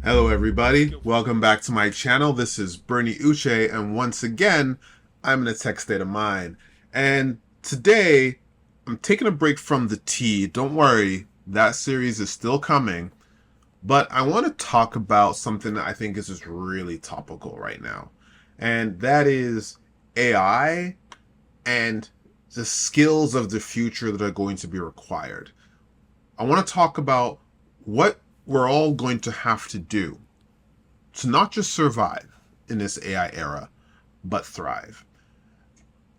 Hello everybody, welcome back to my channel. This is Bernie Uche, and once again, I'm in a tech state of mind. And today, I'm taking a break from the tea. Don't worry, that series is still coming. But I want to talk about something that I think is just really topical right now. And that is AI and the skills of the future that are going to be required. I want to talk about what we're all going to have to do to not just survive in this AI era, but thrive.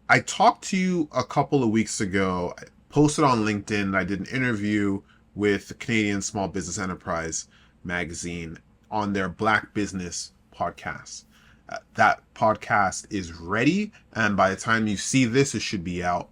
I talked to you a couple of weeks ago, I posted on LinkedIn, I did an interview with the Canadian Small Business Enterprise magazine on their Black Business podcast. That podcast is ready, and by the time you see this, it should be out.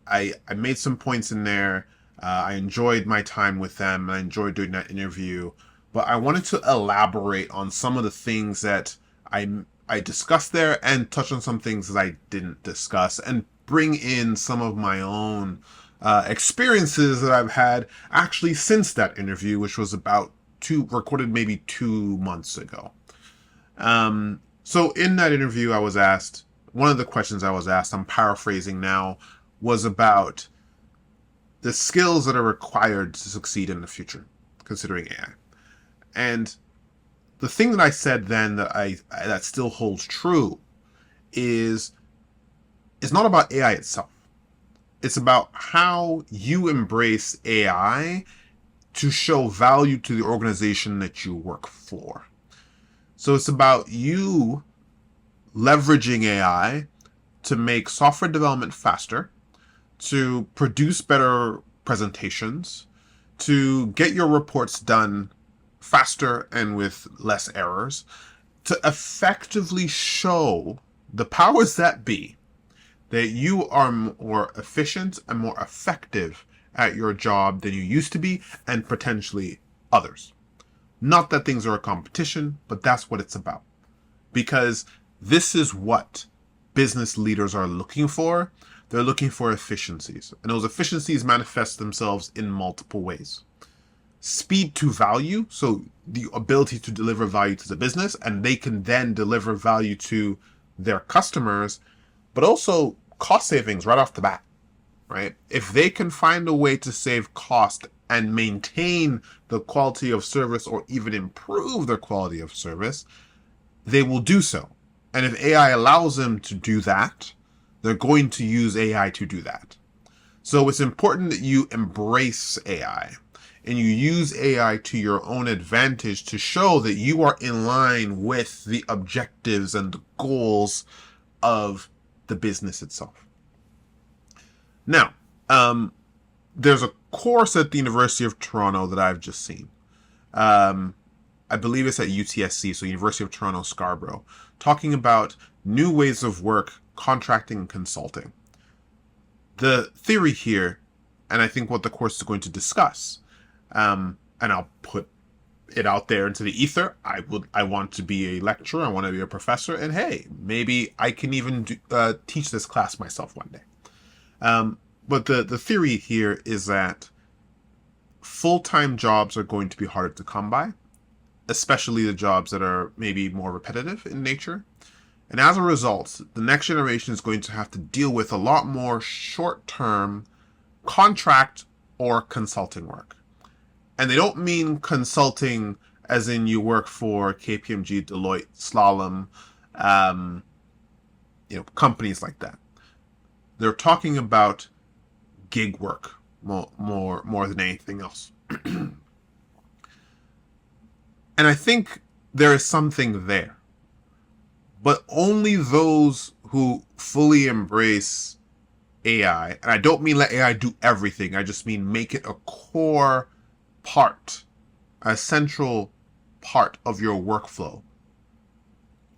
I made some points in there. I enjoyed my time with them, and I enjoyed doing that interview. But I wanted to elaborate on some of the things that I discussed there, and touch on some things that I didn't discuss, and bring in some of my own experiences that I've had actually since that interview, which was recorded maybe 2 months ago. So in that interview, I was asked, one of the questions I was asked, I'm paraphrasing now, was about the skills that are required to succeed in the future, considering AI. And the thing that I said then that still holds true is it's not about AI itself. It's about how you embrace AI to show value to the organization that you work for. So it's about you leveraging AI to make software development faster, to produce better presentations, to get your reports done faster and with less errors, to effectively show the powers that be that you are more efficient and more effective at your job than you used to be, and potentially others. Not that things are a competition, but that's what it's about. Because this is what business leaders are looking for. They're looking for efficiencies. And those efficiencies manifest themselves in multiple ways. Speed to value, so the ability to deliver value to the business, and they can then deliver value to their customers, but also cost savings right off the bat, right? If they can find a way to save cost and maintain the quality of service, or even improve their quality of service, they will do so. And if AI allows them to do that, they're going to use AI to do that. So it's important that you embrace AI and you use AI to your own advantage to show that you are in line with the objectives and the goals of the business itself. Now, there's a course at the University of Toronto that I've just seen. I believe it's at UTSC, so University of Toronto Scarborough, talking about new ways of work, contracting, and consulting. The theory here, and I think what the course is going to discuss, and I'll put it out there into the ether. I want to be a lecturer. I want to be a professor, and hey, maybe I can even teach this class myself one day. But the theory here is that full-time jobs are going to be harder to come by, especially the jobs that are maybe more repetitive in nature. And as a result, the next generation is going to have to deal with a lot more short-term contract or consulting work. And they don't mean consulting as in you work for KPMG, Deloitte, Slalom, companies like that. They're talking about gig work more than anything else. And I think there is something there. But only those who fully embrace AI, and I don't mean let AI do everything, I just mean make it a core part, a central part of your workflow.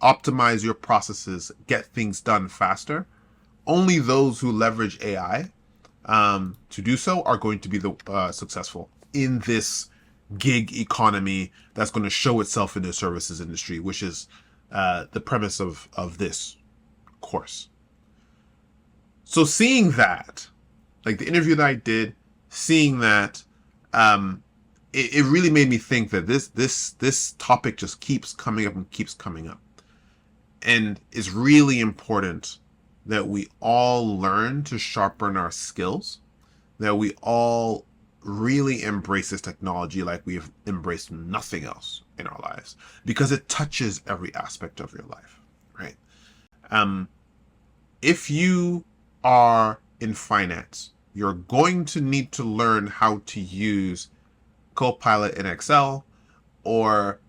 Optimize your processes, get things done faster. Only those who leverage AI to do so are going to be successful in this gig economy that's going to show itself in the services industry, which is the premise of this course. So seeing that, like the interview that I did, seeing that, it really made me think that this topic just keeps coming up and keeps coming up. And it's really important that we all learn to sharpen our skills, that we all really embrace this technology like we've embraced nothing else in our lives, because it touches every aspect of your life, right? If you are in finance, you're going to need to learn how to use Copilot in Excel, or,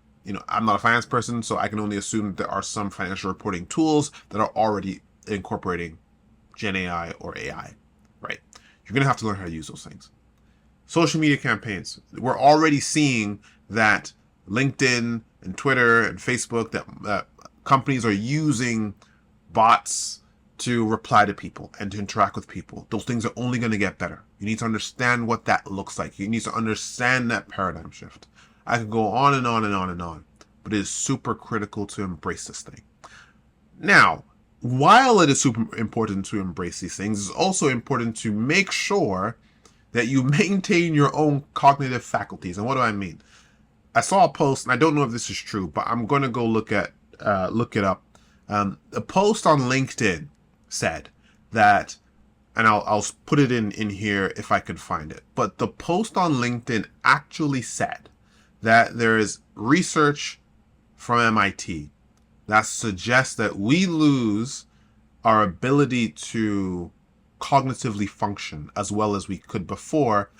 I'm not a finance person, so I can only assume that there are some financial reporting tools that are already incorporating Gen AI or AI, right? You're going to have to learn how to use those things. Social media campaigns. We're already seeing that LinkedIn and Twitter and Facebook, that companies are using bots to reply to people and to interact with people. Those things are only going to get better. You need to understand what that looks like. You need to understand that paradigm shift. I could go on and on and on and on, but it is super critical to embrace this thing. Now, while it is super important to embrace these things, it's also important to make sure that you maintain your own cognitive faculties. And what do I mean? I saw a post, and I don't know if this is true, but I'm going to go look it up. A post on LinkedIn said that, and I'll put it in here if I could find it, but the post on LinkedIn actually said that there is research from MIT that suggests that we lose our ability to cognitively function as well as we could before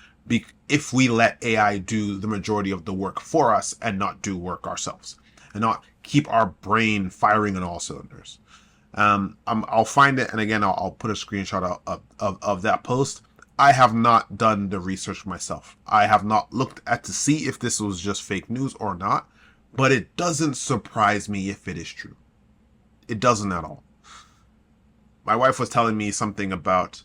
if we let AI do the majority of the work for us and not do work ourselves and not keep our brain firing on all cylinders. I'll find it, and again, I'll put a screenshot of that post. I have not done the research myself. I have not looked at to see if this was just fake news or not, but it doesn't surprise me if it is true. It doesn't at all. My wife was telling me something about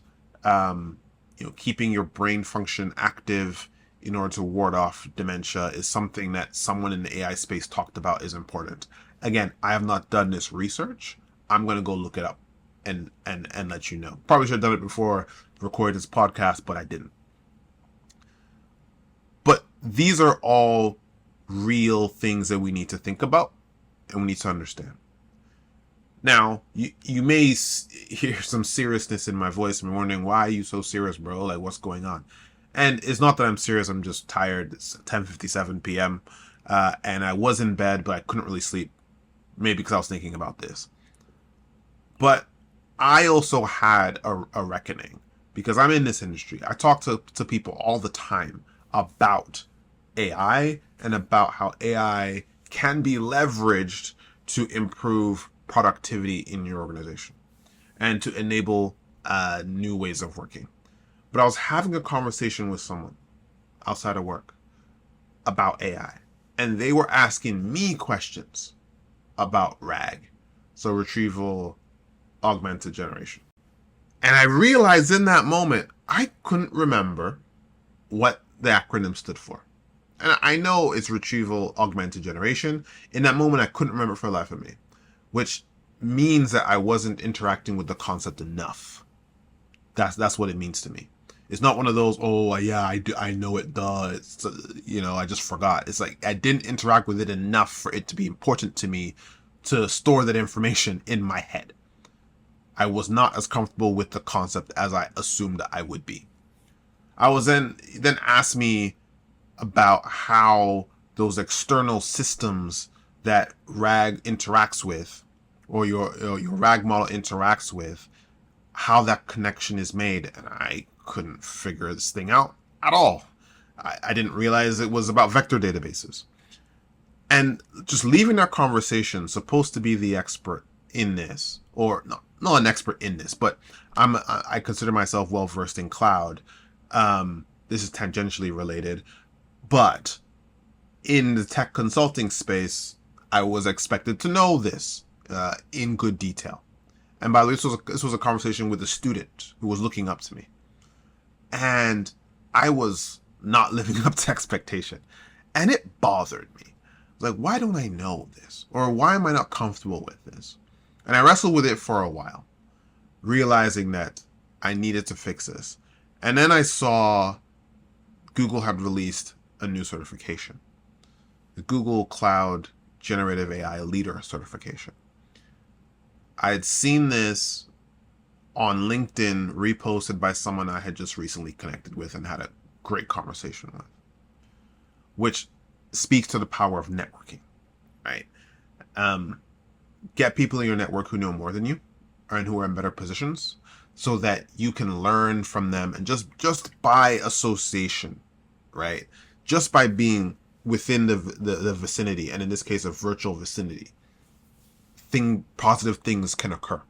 keeping your brain function active in order to ward off dementia is something that someone in the AI space talked about is important. Again, I have not done this research. I'm going to go look it up and let you know. Probably should have done it before recording this podcast, but I didn't. But these are all real things that we need to think about and we need to understand. Now, you may hear some seriousness in my voice and wondering, why are you so serious, bro? Like, what's going on? And it's not that I'm serious. I'm just tired. It's 10:57 p.m. And I was in bed, but I couldn't really sleep. Maybe because I was thinking about this. But I also had a reckoning because I'm in this industry. I talk to people all the time about AI and about how AI can be leveraged to improve productivity in your organization and to enable new ways of working. But I was having a conversation with someone outside of work about AI, and they were asking me questions about RAG, so retrieval augmented generation. And I realized in that moment, I couldn't remember what the acronym stood for. And I know it's retrieval augmented generation. In that moment, I couldn't remember for the life of me, which means that I wasn't interacting with the concept enough. That's what it means to me. It's not one of those, oh yeah, I know it, duh. It's, I just forgot. It's like I didn't interact with it enough for it to be important to me to store that information in my head. I was not as comfortable with the concept as I assumed I would be. I was then asked me about how those external systems that RAG interacts with, or your RAG model interacts with, how that connection is made, and I couldn't figure this thing out at all. I didn't realize it was about vector databases. And just leaving that conversation, supposed to be the expert in this, or not an expert in this, but I consider myself well versed in cloud. This is tangentially related, but in the tech consulting space, I was expected to know this in good detail. And by the way, this was a conversation with a student who was looking up to me, and I was not living up to expectation, and it bothered me. Like, why don't I know this? Or why am I not comfortable with this? And I wrestled with it for a while, realizing that I needed to fix this. And then I saw Google had released a new certification, the Google Cloud Generative AI Leader certification. I had seen this on LinkedIn reposted by someone I had just recently connected with and had a great conversation with, which speaks to the power of networking, right? Get people in your network who know more than you and who are in better positions so that you can learn from them, and just by association, right? Just by being within the vicinity, and in this case, a virtual vicinity, positive things can occur.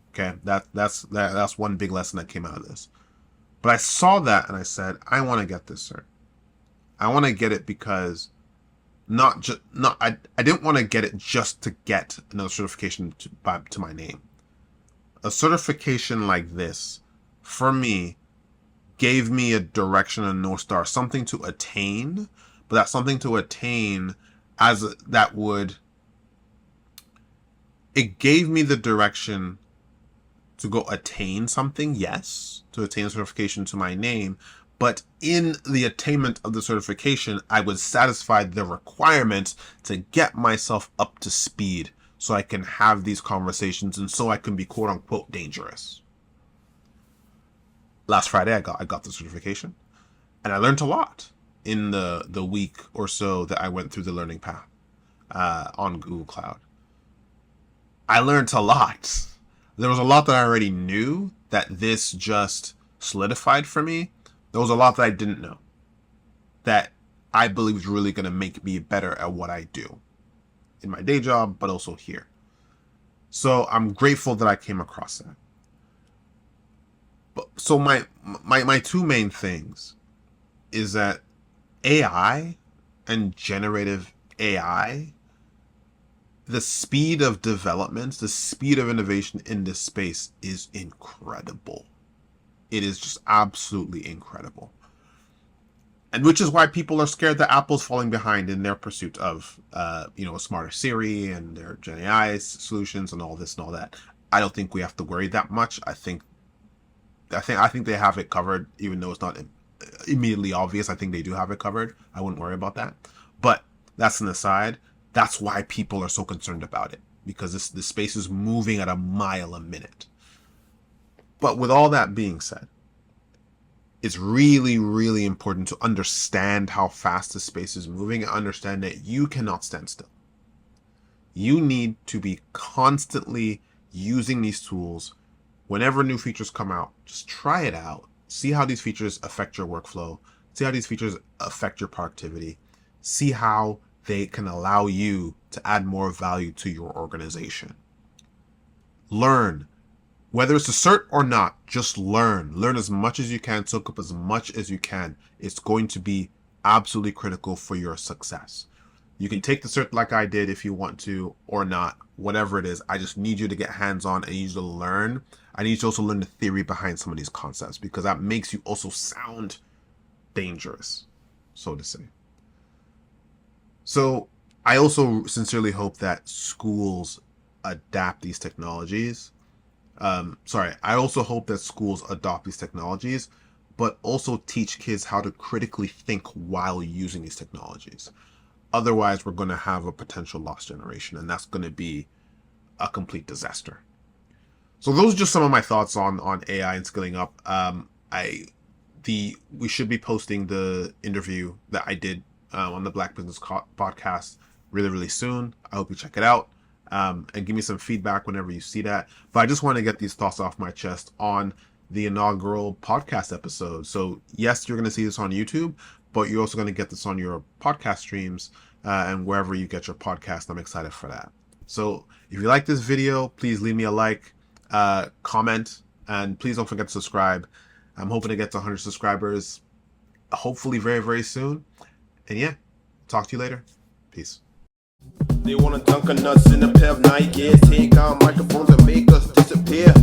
Okay, that's one big lesson that came out of this. But I saw that and I said, I want to get this cert. I want to get it because I didn't want to get it just to get another certification to my name. A certification like this, for me, gave me a direction, a North Star, something to attain. But that something to attain, it gave me the direction to go attain something, yes, to attain a certification to my name, but in the attainment of the certification, I would satisfy the requirements to get myself up to speed so I can have these conversations and so I can be quote unquote dangerous. Last Friday, I got the certification, and I learned a lot in the week or so that I went through the learning path on Google Cloud. I learned a lot. There was a lot that I already knew that this just solidified for me. There was a lot that I didn't know that I believe is really going to make me better at what I do in my day job, but also here. So I'm grateful that I came across that. So my two main things is that AI and generative AI, the speed of development, the speed of innovation in this space is incredible. It is just absolutely incredible. And which is why people are scared that Apple's falling behind in their pursuit of, a smarter Siri and their Gen AI solutions and all this and all that. I don't think we have to worry that much. I think they have it covered, even though it's not immediately obvious. I think they do have it covered. I wouldn't worry about that. But that's an aside. That's why people are so concerned about it, because the space is moving at a mile a minute. But with all that being said, it's really, really important to understand how fast the space is moving and understand that you cannot stand still. You need to be constantly using these tools. Whenever new features come out, just try it out. See how these features affect your workflow. See how these features affect your productivity. See how they can allow you to add more value to your organization. Learn. Whether it's a cert or not, just learn. Learn as much as you can, soak up as much as you can. It's going to be absolutely critical for your success. You can take the cert like I did if you want to, or not, whatever it is. I just need you to get hands-on. I need you to learn. I need you to also learn the theory behind some of these concepts, because that makes you also sound dangerous, so to say. So I also sincerely hope that schools adapt these technologies. I also hope that schools adopt these technologies, but also teach kids how to critically think while using these technologies. Otherwise, we're going to have a potential lost generation, and that's going to be a complete disaster. So those are just some of my thoughts on AI and skilling up. We should be posting the interview that I did on the Black Business podcast really, really soon. I hope you check it out. And give me some feedback whenever you see that. But I just want to get these thoughts off my chest on the inaugural podcast episode. So yes, you're going to see this on YouTube, but you're also going to get this on your podcast streams and wherever you get your podcast. I'm excited for that. So if you like this video, please leave me a like, comment, and please don't forget to subscribe. I'm hoping to get to 100 subscribers, hopefully very, very soon. And yeah, talk to you later. Peace. They wanna dunk on us in a pair of Nike Airs, take our microphones and make us disappear.